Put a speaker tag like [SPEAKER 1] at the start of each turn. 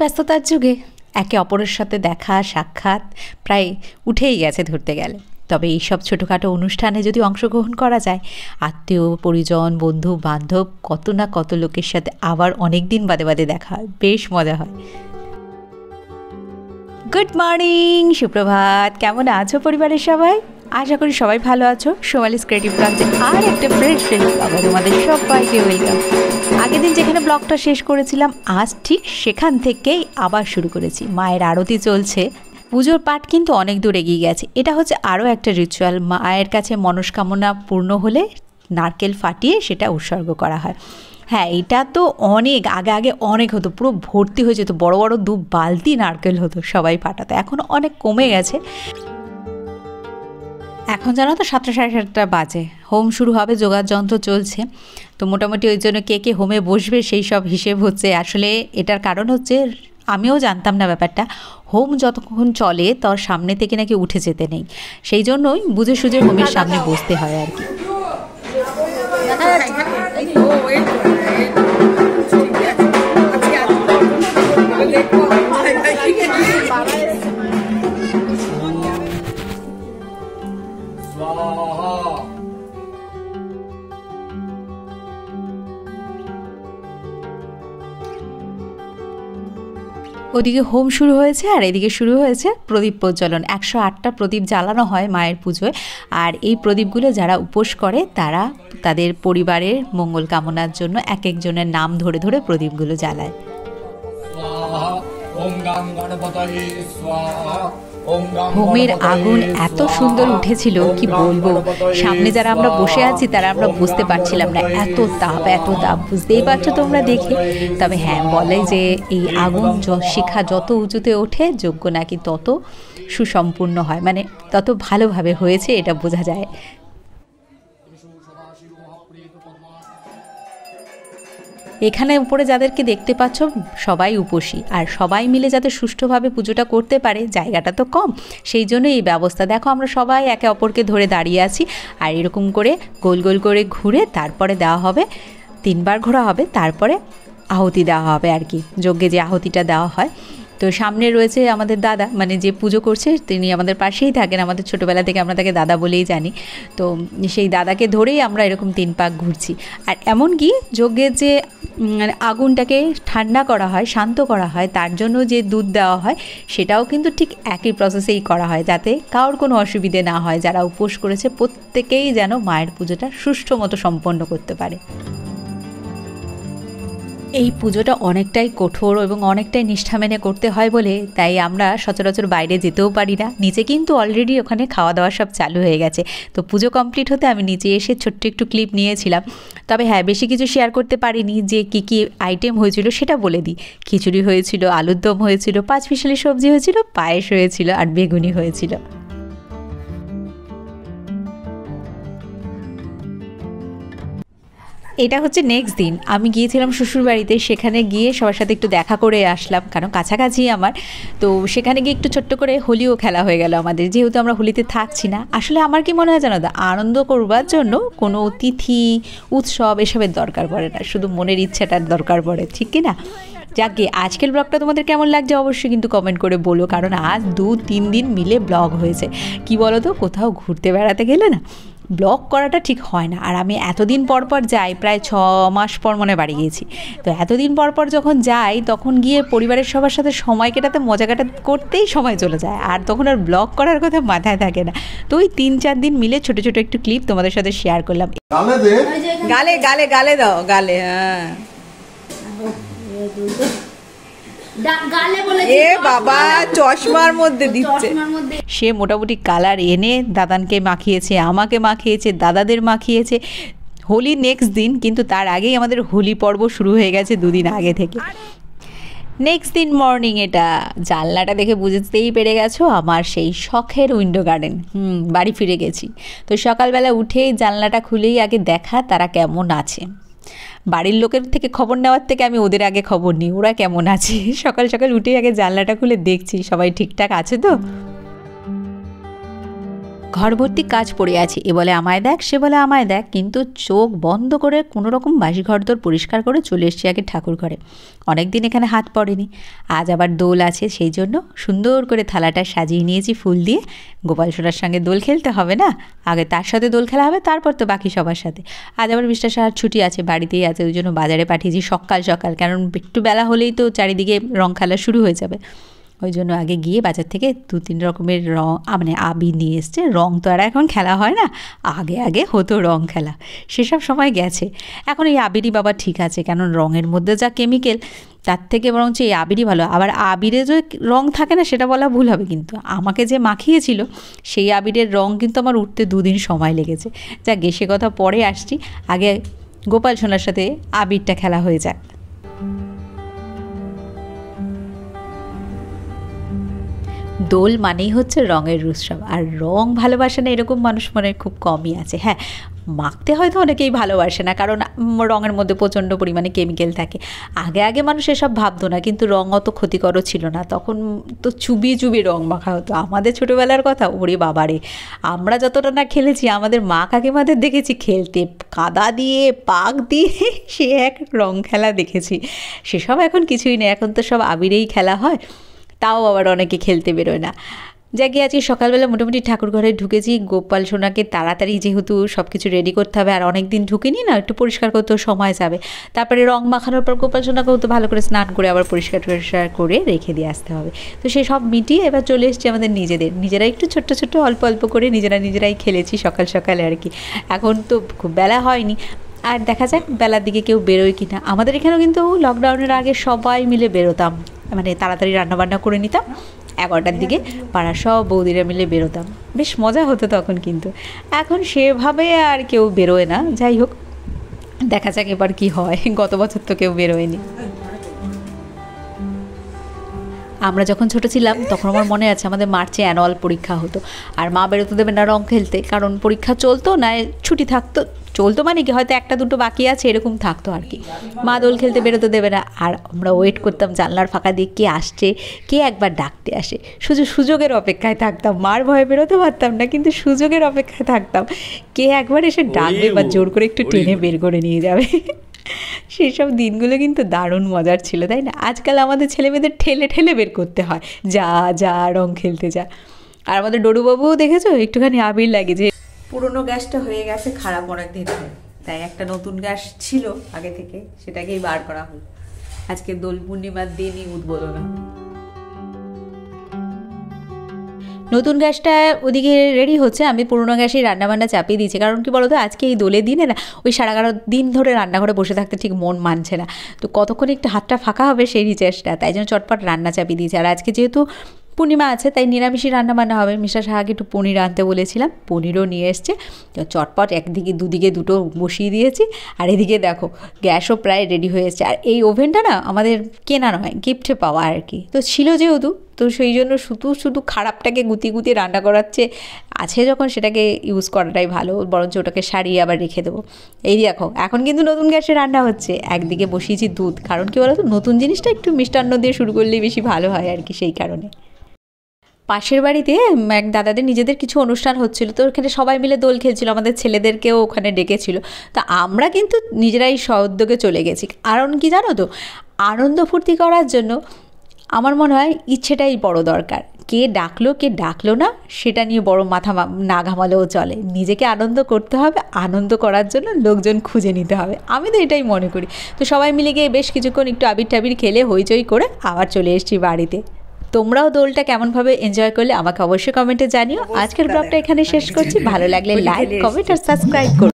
[SPEAKER 1] ব্যস্ততার যুগে একে অপরের সাথে দেখা সাক্ষাৎ প্রায় উঠেই গেছে ধরতে গেলে। তবে এইসব ছোটোখাটো অনুষ্ঠানে যদি অংশগ্রহণ করা যায়, আত্মীয় পরিজন বন্ধু বান্ধব কত না কত লোকের সাথে আবার অনেক দিন বাদে বাদে দেখা হয়, বেশ মজা হয়। গুড মর্নিং, সুপ্রভাত। কেমন আছো পরিবারের সবাই? আশা করি সবাই ভালো আছো। সোমালিস ক্রিয়েটিভ ব্লগে আর একটা ফ্রেশ ব্লগে তোমাদের সবাইকে ওয়েলকাম। আগের দিন যেখানে ব্লগটা শেষ করেছিলাম, আজ ঠিক সেখান থেকেই আবার শুরু করেছি। মায়ের আরতি চলছে, পুজোর পাঠ কিন্তু অনেক দূর এগিয়ে গেছে। এটা হচ্ছে আরও একটা রিচুয়াল। মায়ের কাছে মনস্কামনা পূর্ণ হলে নারকেল ফাটিয়ে সেটা উৎসর্গ করা হয়। হ্যাঁ, এটা তো অনেক আগে অনেক হতো, পুরো ভর্তি হয়ে যেত, বড় বড় 2 বালতি নারকেল হতো, সবাই ফাটাতো। এখন অনেক কমে গেছে। এখন জানো তো 7টা সাড়ে 7টা বাজে, হোম শুরু হবে, জোগাড় যন্ত্র চলছে। তো মোটামুটি ওই জন্য কে হোমে বসবে সেই সব হিসেব হচ্ছে। আসলে এটার কারণ হচ্ছে, আমিও জানতাম না ব্যাপারটা, হোম যতক্ষণ চলে তার সামনে থেকে নাকি উঠে যেতে নেই। সেই জন্যই বুঝে সুঝে হোমের সামনে বসতে হয় আর কি। ওদিকে হোম শুরু হয়েছে আর এদিকে শুরু হয়েছে প্রদীপ প্রজ্বলন। 108টা প্রদীপ জ্বালানো হয় মায়ের পুজোয়। আর এই প্রদীপগুলো যারা উপোস করে তারা তাদের পরিবারের মঙ্গল কামনার জন্য এক একজনের নাম ধরে ধরে প্রদীপগুলো জ্বালায়। হোমের আগুন এত সুন্দর উঠেছিল কি বলবো, সামনে যারা আমরা বসে আছি তারা আমরা বুঝতে পারছিলাম না, এত তাপ বুঝতেই পারছো তোমরা দেখে। তবে হ্যাঁ, বলে যে এই আগুন শিখা যত উঁচুতে ওঠে যজ্ঞ নাকি তত সুসম্পূর্ণ হয়, মানে তত ভালোভাবে হয়েছে এটা বোঝা যায়। এখানে উপরে যাদেরকে দেখতে পাচ্ছ সবাই উপসী, আর সবাই মিলে যাতে সুষ্ঠুভাবে পুজোটা করতে পারে, জায়গাটা তো কম, সেই জন্য এই ব্যবস্থা। দেখো আমরা সবাই একে অপরকে ধরে দাঁড়িয়ে আছি, আর এরকম করে গোল গোল করে ঘুরে তারপরে দেওয়া হবে, 3 বার ঘোরা হবে, তারপরে আহুতি দেওয়া হবে আর কি, যজ্ঞে যে আহুতিটা দেওয়া হয়। তো সামনে রয়েছে আমাদের দাদা, মানে যে পুজো করছে তিনি আমাদের পাশেই থাকেন, আমাদের ছোটোবেলা থেকে আমরা তাকে দাদা বলেই জানি। তো সেই দাদাকে ধরেই আমরা এরকম 3 পাক ঘুরছি। আর এমনকি যজ্ঞের যে আগুনটাকে ঠান্ডা করা হয়, শান্ত করা হয়, তার জন্য যে দুধ দেওয়া হয় সেটাও কিন্তু ঠিক একই প্রসেসেই করা হয়, যাতে কারোর কোনো অসুবিধে না হয়। যারা উপোস করেছে প্রত্যেকেই যেন মায়ের পুজোটা সুষ্ঠু মতো সম্পন্ন করতে পারে। এই পুজোটা অনেকটাই কঠোর এবং অনেকটাই নিষ্ঠা মেনে করতে হয় বলে তাই আমরা সচরাচর বাইরে যেতেও পারি না। নিচে কিন্তু অলরেডি ওখানে খাওয়া দাওয়া সব চালু হয়ে গেছে। তো পুজো কমপ্লিট হতে আমি নিচে এসে ছোট্ট একটু ক্লিপ নিয়েছিলাম। তবে হ্যাঁ, বেশি কিছু শেয়ার করতে পারিনি। যে কী আইটেম হয়েছিল সেটা বলে দিই। খিচুড়ি হয়েছিল, আলুর দম হয়েছিল, 5 মিশালি সবজি হয়েছিল, পায়েস হয়েছিল, আর বেগুনি হয়েছিল। এটা হচ্ছে নেক্সট দিন আমি গিয়েছিলাম শ্বশুরবাড়িতে, সেখানে গিয়ে সবার সাথে একটু দেখা করে আসলাম, কারণ কাছাকাছি আমার। তো সেখানে গিয়ে একটু ছোট্ট করে হোলিও খেলা হয়ে গেল আমাদের, যেহেতু আমরা হোলিতে থাকছি না। আসলে আমার কি মনে হয় জানো তো, আনন্দ করবার জন্য কোনো তিথি উৎসব এসবের দরকার পড়ে না, শুধু মনের ইচ্ছাটার দরকার পড়ে, ঠিক কি না? যাকে আজকের ব্লগটা তোমাদের কেমন লাগছে অবশ্যই কিন্তু কমেন্ট করে বলো, কারণ আজ 2-3 দিন মিলে ব্লগ হয়েছে। কি বলো তো, কোথাও ঘুরতে বেড়াতে গেলে না ব্লগ করাটা ঠিক হয় না। আর আমি এতদিন পর যাই, প্রায় 6 মাস পর মনে বাড়ি গিয়েছি। তো এতদিন পর যখন যাই তখন গিয়ে পরিবারের সবার সাথে সময় কাটাতে, মজা কাটাতে করতেই সময় চলে যায়, আর তখন আর ব্লগ করার কথা মাথায় থাকে না। তো ওই 3-4 দিন মিলে ছোট ছোট একটু ক্লিপ তোমাদের সাথে শেয়ার করলাম। গালে গালে গালে দাও, গালে। হ্যাঁ, এ বাবা, চশমার মধ্যে দিচ্ছে। সে মোটামুটি কালার এনে দাদানকে মাখিয়েছে, আমাকে মাখিয়েছে, দাদাদের মাখিয়েছে। হোলি নেক্সট দিন, কিন্তু তার আগেই আমাদের হোলি পর্ব শুরু হয়ে গেছে 2 দিন আগে থেকে। নেক্সট দিন মর্নিং, এটা জানলাটা দেখে বুঝতেই পেরে গেছো আমার সেই শখের উইন্ডো গার্ডেন। বাড়ি ফিরে গেছি। তো সকালবেলা উঠেই জানলাটা খুলেই আগে দেখা তারা কেমন আছে। বাড়ির লোকের থেকে খবর নেওয়ার থেকে আমি ওদের আগে খবর নিই, ওরা কেমন আছে। সকাল সকাল উঠেই আগে জানলাটা খুলে দেখছি সবাই ঠিকঠাক আছে তো। ঘর ভর্তি কাজ পড়ে আছে, এ বলে আমায় দেখ, সে বলে আমায় দেখ, কিন্তু চোখ বন্ধ করে কোনো রকম বাসি ঘরদোর পরিষ্কার করে চলে এসেছি আগে ঠাকুর ঘরে। অনেক দিন এখানে হাত পড়েনি, আজ আবার দোল আছে, সেই জন্য সুন্দর করে থালাটা সাজিয়ে নিয়েছি ফুল দিয়ে। গোপাল সোনার সঙ্গে দোল খেলতে হবে না, আগে তার সাথে দোল খেলা হবে, তারপর তো বাকি সবার সাথে। আজ আবার বিশ্বাস আর ছুটি আছে, বাড়িতেই আছে, ওই জন্য বাজারে পাঠিয়েছি সকাল সকাল, কারণ একটু বেলা হলেই তো চারিদিকে রং খেলা শুরু হয়ে যাবে। ওই জন্য আগে গিয়ে বাজার থেকে 2-3 রকমের রং, মানে আবির নিয়ে এসছে। রং তো আর এখন খেলা হয় না, আগে আগে হতো রং খেলা, সেসব সময় গেছে। এখন এই আবিরই বাবা ঠিক আছে, কেন রঙের মধ্যে যা কেমিক্যাল, তার থেকে বরঞ্চ এই আবিরই ভালো। আবার আবিরে যে রং থাকে না সেটা বলা ভুল হবে, কিন্তু আমাকে যে মাখিয়েছিল সেই আবিরের রং কিন্তু আমার উঠতে 2 দিন সময় লেগেছে। যা সে কথা পরে আসছি, আগে গোপাল সোনার সাথে আবিরটা খেলা হয়ে যাক। দোল মানেই হচ্ছে রঙের উৎসব, আর রং ভালোবাসে না এরকম মানুষ মনে খুব কমই আছে। হ্যাঁ, মাখতে হয়তো অনেকেই ভালোবাসে না, কারণ রঙের মধ্যে প্রচণ্ড পরিমাণে কেমিক্যাল থাকে। আগে আগে মানুষ এসব ভাবতো না, কিন্তু রং অত ক্ষতিকরও ছিল না, তখন তো চুবিয়ে চুবিয়ে রং মাখা হতো। আমাদের ছোটোবেলার কথা, ওরে বাবারে, আমরা যতটা না খেলেছি, আমাদের মা কাকিমাদের দেখেছি খেলতে, কাদা দিয়ে পাক দিয়ে সে এক রং খেলা দেখেছি। সেসব এখন কিছুই নেই, এখন তো সব আবিরেই খেলা হয়, তাও আবার অনেকে খেলতে বেরোয় না। যাকে আজকে সকালবেলা মোটামুটি ঠাকুর ঘরে ঢুকেছি। গোপাল সোনাকে তাড়াতাড়ি যেহেতু সব কিছু রেডি করতে হবে, আর অনেক দিন ঢুকিনি না, একটু পরিষ্কার করতেও সময় যাবে। তারপরে রং মাখানোর পর গোপাল সোনাকেও তো ভালো করে স্নান করে আবার পরিষ্কার করে রেখে দিয়ে আসতে হবে। তো সেই সব মিটিয়ে এবার চলে এসেছি আমাদের নিজেরা একটু ছোট্ট ছোট্ট অল্প অল্প করে নিজেরাই খেলেছি সকাল সকালে আর কি। এখন তো খুব বেলা হয়নি, আর দেখা যাক বেলার দিকে কেউ বেরোয় কি না। আমাদের এখানেও কিন্তু লকডাউনের আগে সবাই মিলে বেরোতাম, মানে তাড়াতাড়ি রান্নাবান্না করে নিতাম, 11টার দিকে পাড়ার সব বৌদিরা মিলে বেরোতাম, বেশ মজা হতো তখন। কিন্তু এখন সেভাবে আর কেউ বেরোয় না। যাই হোক, দেখা যাক এবার কি হয়, গত বছর তো কেউ বেরোয়নি। আমরা যখন ছোটো ছিলাম তখন আমার মনে আছে আমাদের মার্চে অ্যানুয়াল পরীক্ষা হতো, আর মা বেরোতে দেবে না রং খেলতে, কারণ পরীক্ষা চলতো না, ছুটি থাকতো, চলতো মানে কি হয়তো 1-2 বাকি আছে এরকম থাকতো আর কি। মা দোল খেলতে বেরোতে দেবে না, আর আমরা ওয়েট করতাম জানলার ফাঁকা দিয়ে কে আসছে, কে একবার ডাকতে আসে। সুযোগের অপেক্ষায় থাকতাম, মার ভয়ে বেরোতে পারতাম না, কিন্তু সুযোগের অপেক্ষায় থাকতাম, কে একবার এসে ডাকবে বা জোর করে একটু টেনে বের করে নিয়ে যাবে। সেই সব দিনগুলো কিন্তু দারুণ মজার ছিল, তাই না? আজকাল আমাদের ছেলেমেয়েদের ঠেলে ঠেলে বের করতে হয়, যা রং খেলতে যা। আর আমাদের ডোডুবাবুও দেখেছো একটুখানি আবির লাগে, যে পুরনো গ্যাসটা হয়ে গেছে খারাপ অনেক দিন ধরে, তাই একটা নতুন গ্যাস ছিল আগে থেকে, সেটাকেই বার করা হলো। আজকে দোল পূর্ণিমার দিনই উদ্বোধন। নতুন গ্যাসটা ওদিকে রেডি হচ্ছে, আমি পুরনো গ্যাসেই রান্নাবান্না চাপিয়ে দিয়েছি। কারণ কি বলতো, আজকে এই দোলের দিনে না ওই 11.5 দিন ধরে রান্নাঘরে বসে থাকতে ঠিক মন মানছে না, তো কতক্ষণ একটু হাতটা ফাঁকা হবে সেই চেষ্টা, তাই জন্য চটপট রান্না চাপিয়ে দিয়েছি। আর আজকে যেহেতু পূর্ণিমা আছে, তাই নিরামিষই রান্নাবান্না হবে। মিশা সাহাকে একটু পনির আনতে বলেছিলাম, পনিরও নিয়ে এসছে, তো চটপট দুদিকে দুটো বসিয়ে দিয়েছি। আর এদিকে দেখো গ্যাসও প্রায় রেডি হয়ে এসছে। আর এই ওভেনটা না আমাদের কেনা নয়, গিফটে পাওয়া আর কি, তো ছিল যেহেতু, তো সেই জন্য শুধু খারাপটাকে গুতিয়ে রান্না করাচ্ছে, আছে যখন সেটাকে ইউজ করাটাই ভালো, বরঞ্চ ওটাকে সারিয়ে আবার রেখে দেবো। এই দেখো এখন কিন্তু নতুন গ্যাসে রান্না হচ্ছে, একদিকে বসিয়েছি দুধ, কারণ কি বলতো নতুন জিনিসটা একটু মিষ্টান্ন দিয়ে শুরু করলেই বেশি ভালো হয় আর কি, সেই কারণে। পাশের বাড়িতে এক দাদাদের নিজেদের কিছু অনুষ্ঠান হচ্ছিল, তো ওখানে সবাই মিলে দোল খেলছিল, আমাদের ছেলেদেরকেও ওখানে ডেকেছিল। তো আমরা কিন্তু নিজেরাই সউদ্যোগে চলে গেছি, কারণ কি জানো তো, আনন্দ ফুর্তি করার জন্য আমার মনে হয় ইচ্ছেটাই বড় দরকার। কে ডাকলো না সেটা নিয়ে বড় মাথা না ঘামালেও চলে, নিজেকে আনন্দ করতে হবে, আনন্দ করার জন্য লোকজন খুঁজে নিতে হবে, আমি তো এটাই মনে করি। তো সবাই মিলে গিয়ে বেশ কিছুক্ষণ একটু আবির টাবির খেলে হইচই করে আবার চলে এসেছি বাড়িতে। তোমরাও দোলটা কেমনভাবে এনজয় করলে আমাকে অবশ্যই কমেন্টে জানিও। আজকের ব্লগটা এখানে শেষ করছি, ভালো লাগলে লাইক, কমেন্ট আর সাবস্ক্রাইব করো।